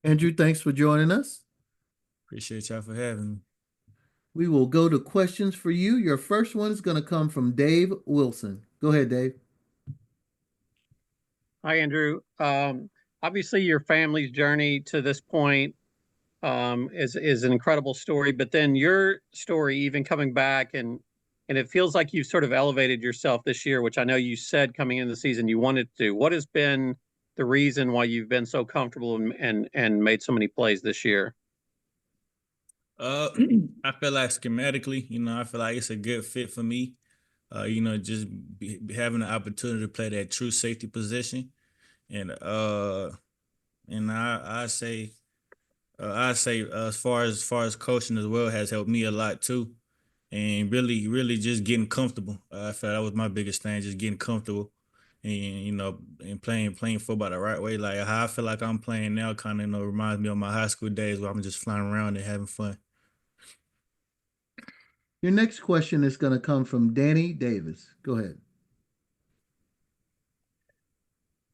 Andrew, thanks for joining us. Appreciate y'all for having me. We will go to questions for you. Your first one is going to come from Dave Wilson. Go ahead, Dave. Hi, Andrew. Obviously, your family's journey to this point is an incredible story, but then your story, even coming back and it feels like you've sort of elevated yourself this year, which I know you said coming into the season you wanted to do. What has been the reason why you've been so comfortable and made so many plays this year? Uh, I feel like schematically, I feel like it's a good fit for me. Just having the opportunity to play that true safety position, and I say as far as coaching as well has helped me a lot too, and really just getting comfortable. I feel that was my biggest thing, just getting comfortable, and and playing football the right way. Like how I feel like I'm playing now, kind of reminds me of my high school days where I'm just flying around and having fun. Your next question is going to come from Danny Davis. Go ahead.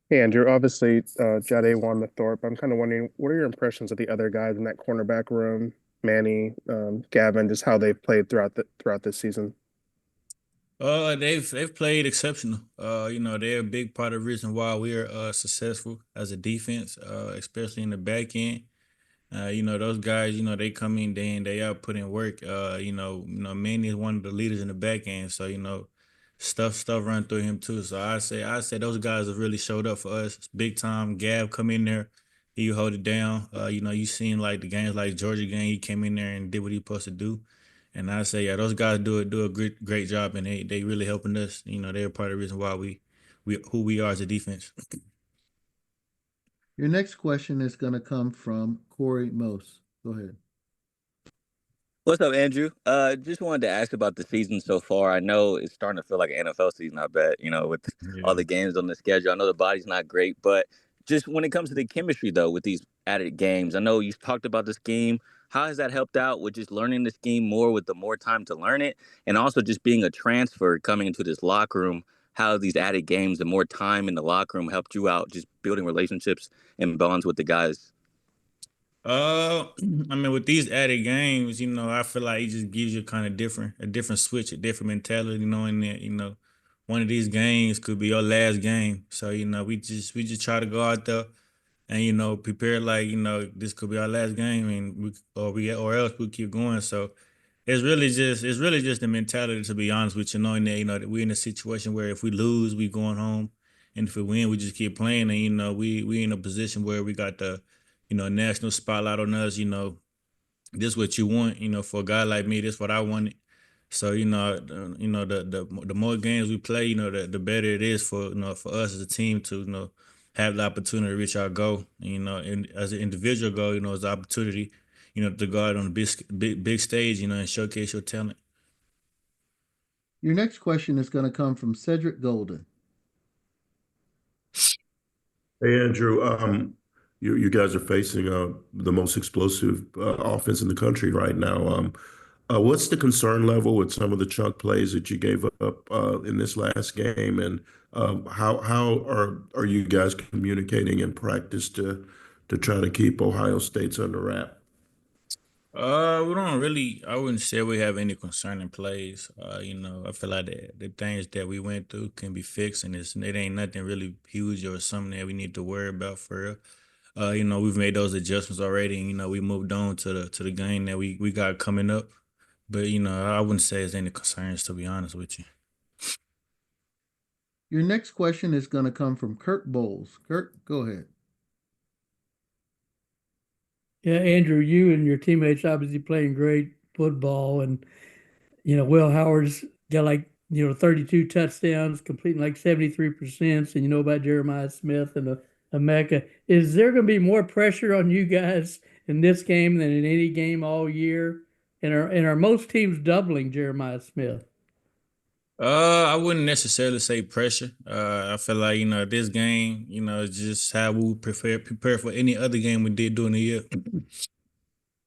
Hey, Andrew. Obviously, Jade won the Thorpe. I'm kind of wondering, what are your impressions of the other guys in that cornerback room? Manny, Gavin, just how they've played throughout this season. They've played exceptional. They're a big part of the reason why we're successful as a defense, especially in the back end. Those guys, they come in day in, day out, put in work. Manny is one of the leaders in the back end, so stuff run through him too. So I say those guys have really showed up for us big time. Gav come in there, he hold it down. You seen like the games like Georgia game, he came in there and did what he supposed to do. And I say, yeah, those guys do a great job, and they really helping us. They're part of the reason why we who we are as a defense. Your next question is going to come from Corey Mose. Go ahead. What's up, Andrew? Just wanted to ask about the season so far. I know it's starting to feel like an NFL season, I bet, with all Yeah. the games on the schedule. I know the body's not great, but just when it comes to the chemistry, though, with these added games, I know you talked about the scheme. How has that helped out with just learning the scheme more with the more time to learn it? And also just being a transfer coming into this locker room, how these added games, the more time in the locker room helped you out, just building relationships and bonds with the guys? I mean, with these added games, I feel like it just gives you kind of a different switch, a different mentality, knowing that, one of these games could be your last game. So, we just try to go out there and, prepare like, this could be our last game and or else we keep going. So it's really just the mentality, to be honest with you, knowing that, that we're in a situation where if we lose, we going home. And if we win, we just keep playing. And, we in a position where we got the national spotlight on us. This what you want. For a guy like me, this what I wanted. So the more games we play, the better it is for for us as a team to have the opportunity to reach our goal. And as an individual goal, it's an opportunity, to go out on a big stage, and showcase your talent. Your next question is going to come from Cedric Golden. Hey Andrew, you guys are facing the most explosive offense in the country right now. What's the concern level with some of the chunk plays that you gave up in this last game, and how are you guys communicating in practice to try to keep Ohio State's under wrap? We don't really. I wouldn't say we have any concerning plays. I feel like the things that we went through can be fixed, and it ain't nothing really huge or something that we need to worry about for real. We've made those adjustments already, and we moved on to the game that we got coming up. But I wouldn't say there's any concerns, to be honest with you. Your next question is going to come from Kirk Bowles. Kirk, go ahead. Yeah, Andrew, you and your teammates obviously playing great football, and Will Howard's got like 32 touchdowns, completing like 73%. And you know about Jeremiah Smith and the Mecca. Is there going to be more pressure on you guys in this game than in any game all year? And are most teams doubling Jeremiah Smith? I wouldn't necessarily say pressure. I feel like this game, is just how we would prepare for any other game we did during the year.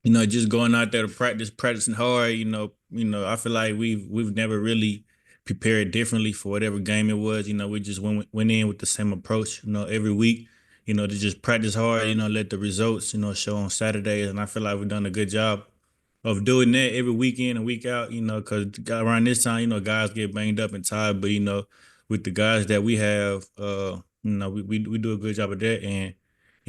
Just going out there to practicing hard. I feel like we've never really prepared differently for whatever game it was. We just went in with the same approach. Every week. to just practice hard, let the results, show on Saturdays. And I feel like we've done a good job of doing that every weekend and week out, because around this time, guys get banged up and tired. But, with the guys that we have, we do a good job of that. And,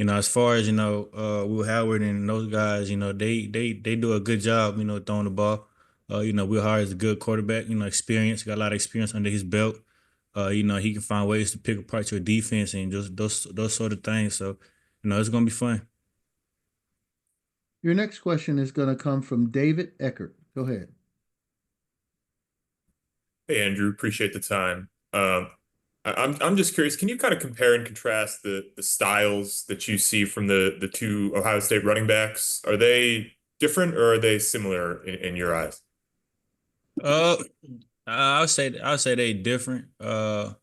as far as, Will Howard and those guys, they do a good job, throwing the ball. Will Howard is a good quarterback, experience, got a lot of experience under his belt. He can find ways to pick apart your defense and just those sort of things. So, it's gonna be fun. Your next question is going to come from David Eckert. Go ahead. Hey Andrew, appreciate the time. I'm just curious, can you kind of compare and contrast the styles that you see from the two Ohio State running backs? Are they different or are they similar in your eyes? Uh, I'll say they different. But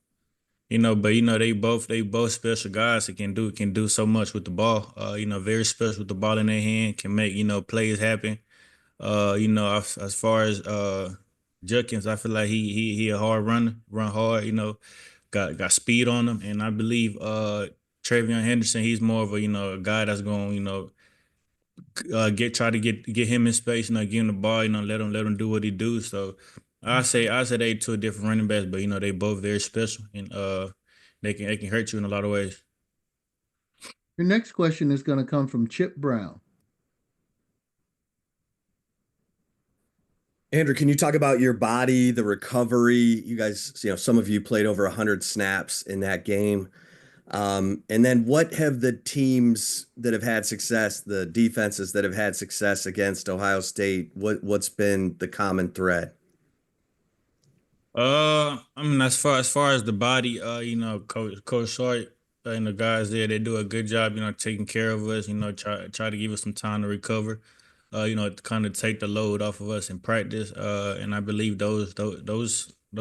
they both special guys that can do so much with the ball. Very special with the ball in their hand, can make plays happen. As far as Judkins, I feel like he a hard runner, run hard. Got speed on him, and I believe Travion Henderson, he's more of a guy that's going try to get him in space, give him the ball, let him do what he do. So I say they two different running backs, but they both very special, and they can hurt you in a lot of ways. Your next question is going to come from Chip Brown. Andrew, can you talk about your body, the recovery? You guys, some of you played over 100 snaps in that game. And then what have the teams that have had success, the defenses that have had success against Ohio State, what's been the common thread? I mean, as far as the body, Coach Short and the guys there, they do a good job, taking care of us, try to give us some time to recover, to kind of take the load off of us in practice. And I believe those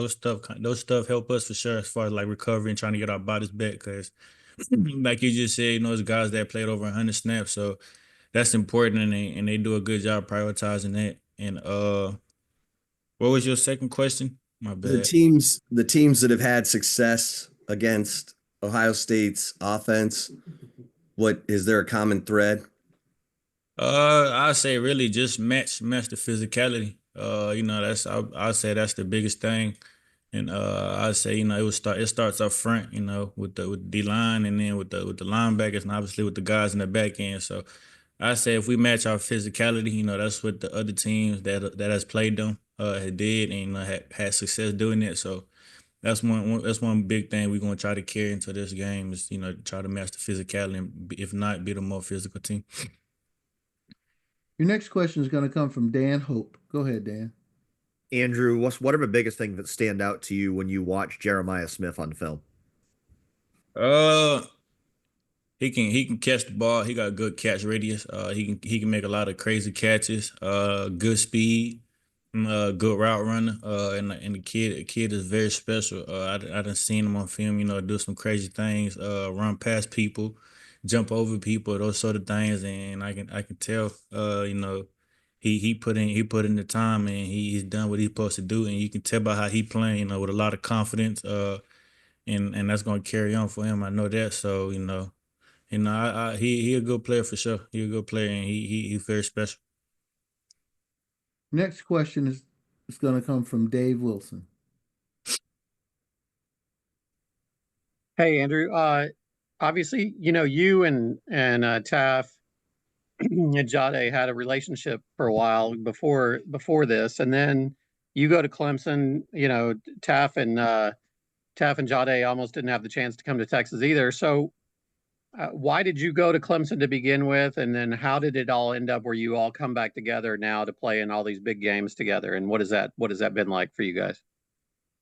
stuff help us for sure as far as like recovery and trying to get our bodies back. Because like you just said, those guys that played over 100 snaps, so that's important, and they do a good job prioritizing that. And what was your second question? My The bad. teams that have had success against Ohio State's offense, what is there a common thread? I say really just match the physicality. That's I say that's the biggest thing. And I say, it starts up front, with D line, and then with the linebackers, and obviously with the guys in the back end. So I say if we match our physicality, that's what the other teams that has played them had did, and had success doing it. So that's one big thing we're gonna try to carry into this game is try to match the physicality, and if not, be the more physical team. Your next question is going to come from Dan Hope. Go ahead, Dan. Andrew, what are the biggest things that stand out to you when you watch Jeremiah Smith on film? Uh, he can catch the ball. He got good catch radius. He can make a lot of crazy catches. Good speed. Good route runner. And the kid is very special. I done seen him on film. Do some crazy things. Run past people, jump over people, those sort of things. And I can tell. He put in the time, and he's done what he's supposed to do. And you can tell by how he playing. With a lot of confidence. And that's gonna carry on for him. I know that. So he a good player for sure. He a good player, and he's very special. Next question is going to come from Dave Wilson. Hey, Andrew. Obviously, you and Taff and Jade had a relationship for a while before this, and then you go to Clemson. Taff and Jade almost didn't have the chance to come to Texas either. So, why did you go to Clemson to begin with, and then how did it all end up where you all come back together now to play in all these big games together? And what has that been like for you guys?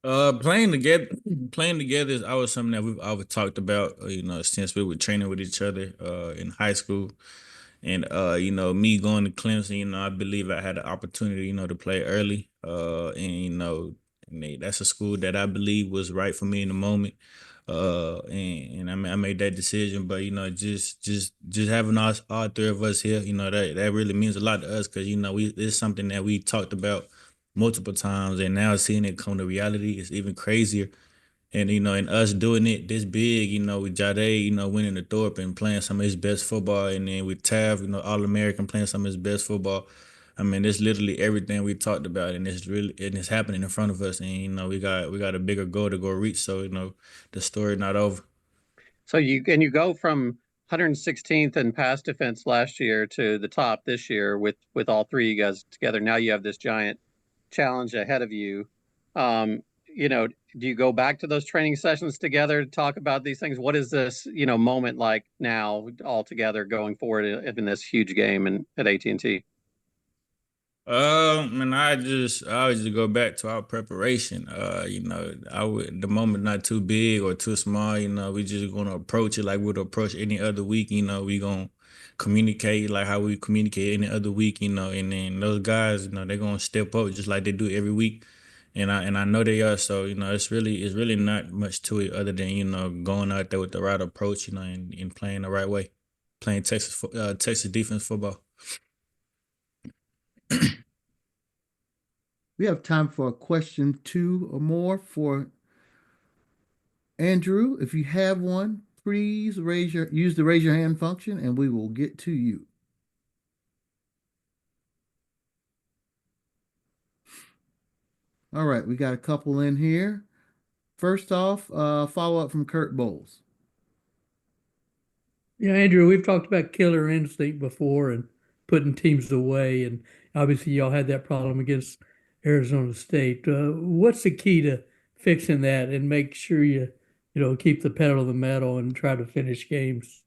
Playing together is always something that we've always talked about. Since we were training with each other in high school, and me going to Clemson, I believe I had the opportunity, to play early. And that's a school that I believe was right for me in the moment. And I made that decision. But just having all three of us here, that really means a lot to us, because it's something that we talked about multiple times, and now seeing it come to reality is even crazier. And and us doing it this big, with Jade, winning the Thorpe and playing some of his best football, and then with Tav, All American playing some of his best football. I mean, it's literally everything we talked about, and it's happening in front of us, and we got a bigger goal to go reach. So the story not over. So you go from 116th in pass defense last year to the top this year with all three of you guys together. Now you have this giant challenge ahead of you. Do you go back to those training sessions together to talk about these things? What is this, moment like now all together going forward in this huge game at AT&T? And I always just go back to our preparation. The moment not too big or too small. We just gonna approach it like we'd approach any other week. We gonna communicate like how we communicate any other week. And then those guys, they're gonna step up just like they do every week. And I know they are. So it's really not much to it other than going out there with the right approach. And playing the right way, playing Texas defense football. We have time for a question, two or more for Andrew. If you have one, please use the raise your hand function and we will get to you. All right, we got a couple in here. First off, follow up from Kurt Bowles. Yeah, Andrew, we've talked about killer instinct before and putting teams away, and obviously y'all had that problem against Arizona State. What's the key to fixing that and make sure you keep the pedal to the metal and try to finish games?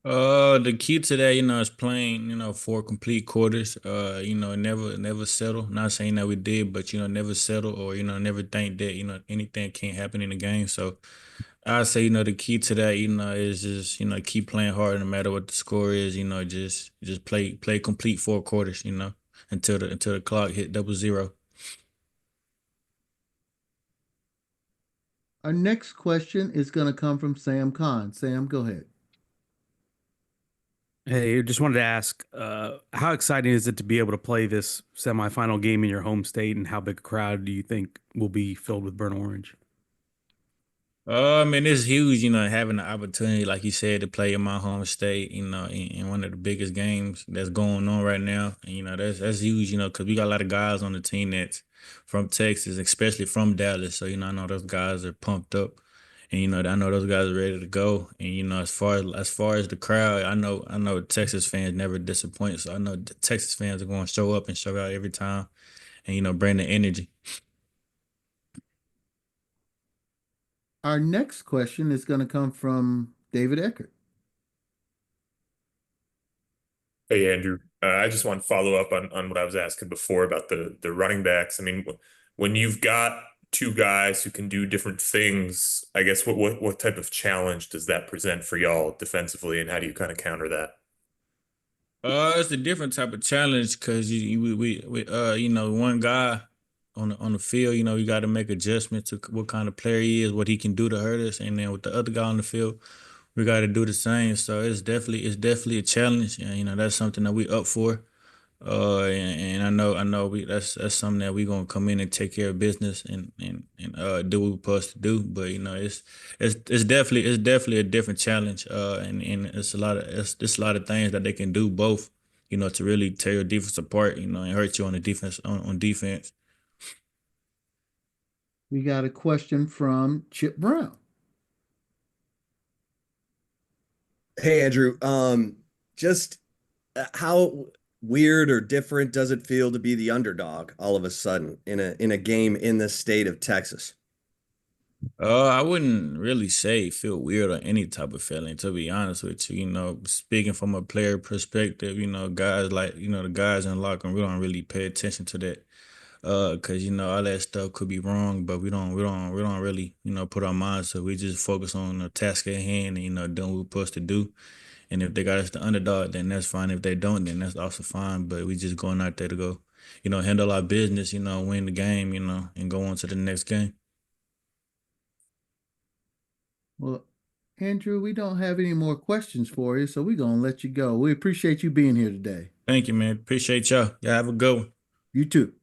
The key to that, is playing, 4 complete quarters. Never settle. Not saying that we did, but never settle or never think that anything can't happen in the game. So I say, the key to that, is just keep playing hard no matter what the score is. Just play complete 4 quarters. Until the clock hit 00. Our next question is going to come from Sam Khan. Sam, go ahead. Hey, just wanted to ask, how exciting is it to be able to play this semifinal game in your home state, and how big a crowd do you think will be filled with burnt orange? I mean, it's huge, having the opportunity, like you said, to play in my home state, in one of the biggest games that's going on right now. And, that's huge, because we got a lot of guys on the team that's from Texas, especially from Dallas. So, I know those guys are pumped up, and I know those guys are ready to go. And as far as the crowd, I know Texas fans never disappoint. So I know the Texas fans are going to show up and show out every time, and bring the energy. Our next question is going to come from David Eckert. Hey, Andrew. I just want to follow up on what I was asking before about the running backs. I mean, when you've got two guys who can do different things, I guess what type of challenge does that present for y'all defensively, and how do you kind of counter that? It's a different type of challenge because one guy on the field, you got to make adjustments to what kind of player he is, what he can do to hurt us, and then with the other guy on the field, we got to do the same. So it's definitely a challenge, and that's something that we up for. And I know that's something that we gonna come in and take care of business and do what we're supposed to do. But it's definitely a different challenge. And it's a lot of things that they can do both. To really tear your defense apart. And hurt you on the defense on defense. We got a question from Chip Brown. Hey, Andrew. Just how weird or different does it feel to be the underdog all of a sudden in a game in the state of Texas? I wouldn't really say feel weird or any type of feeling, to be honest with you. Speaking from a player perspective, guys like, the guys in the locker room, we don't really pay attention to that. Cause all that stuff could be wrong, but we don't really, put our minds to it. We just focus on the task at hand and, doing what we're supposed to do. And if they got us the underdog, then that's fine. If they don't, then that's also fine. But we just going out there to go, handle our business, win the game, and go on to the next game. Well, Andrew, we don't have any more questions for you, so we're going to let you go. We appreciate you being here today. Thank you, man. Appreciate y'all. Y'all have a good one. You too.